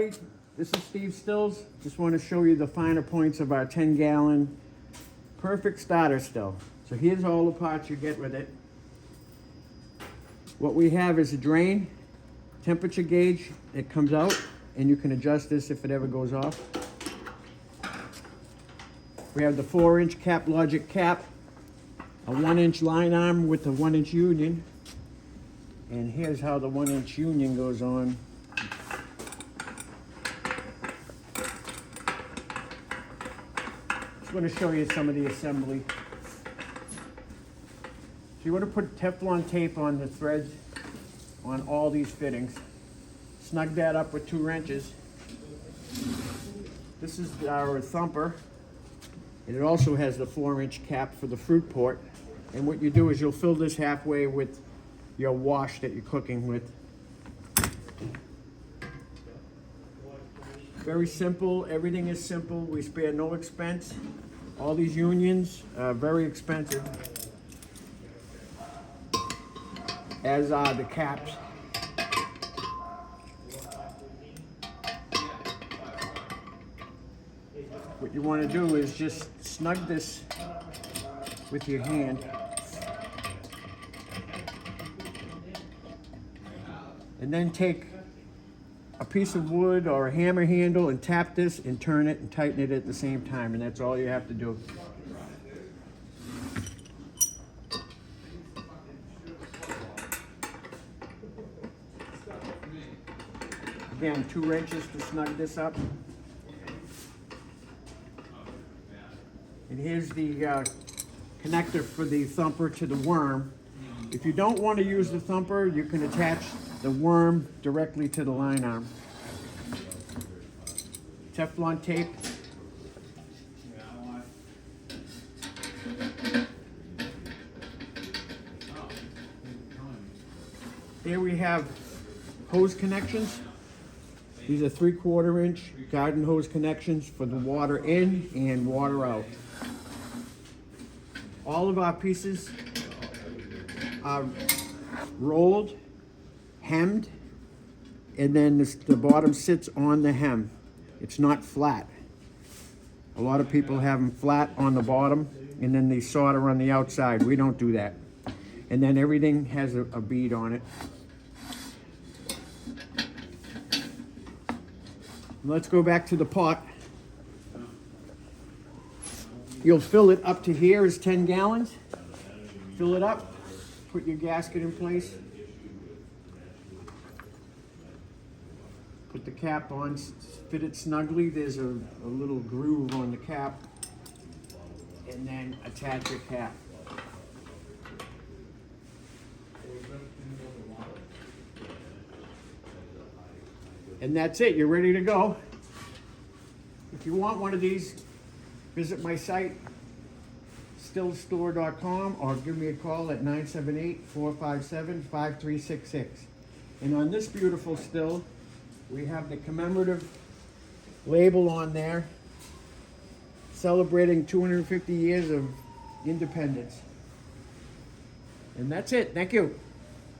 This is Steve Stills. Just want to show you the finer points of our 10-gallon perfect starter still. So here's all the parts you get with it. What we have is a drain, temperature gauge. It comes out, and you can adjust this if it ever goes off. We have the 4-inch Cap Logic cap, a 1-inch line arm with a 1-inch union. And here's how the 1-inch union goes on. I'm going to show you some of the assembly. So you want to put Teflon tape on the threads on all these fittings. Snug that up with 2 wrenches. This is our thumper. And it also has the 4-inch cap for the fruit port. And what you do is you'll fill this halfway with your wash that you're cooking with. Very simple, everything is simple. We spare no expense. All these unions are very expensive, as are the caps. What you want to do is just snug this with your hand. And then take a piece of wood or a hammer handle and tap this and turn it and tighten it at the same time, and that's all you have to do. Again, 2 wrenches to snug this up. And here's the connector for the thumper to the worm. If you don't want to use the thumper, you can attach the worm directly to the line arm. Teflon tape. Here we have hose connections. These are 3/4 inch garden hose connections for the water in and water out. All of our pieces are rolled, hemmed, and then the bottom sits on the hem. It's not flat. A lot of people have them flat on the bottom and then they solder on the outside. We don't do that. And then everything has a bead on it. Let's go back to the pot. You'll fill it up to here is 10 gallons. Fill it up, put your gasket in place. Put the cap on, fit it snugly. There's a little groove on the cap. And then attach your cap. And that's it, you're ready to go. If you want one of these, visit my site, stillstore.com, or give me a call at 978-457-5366. And on this beautiful still, we have the commemorative label on there, celebrating 250 years of independence. And that's it, thank you.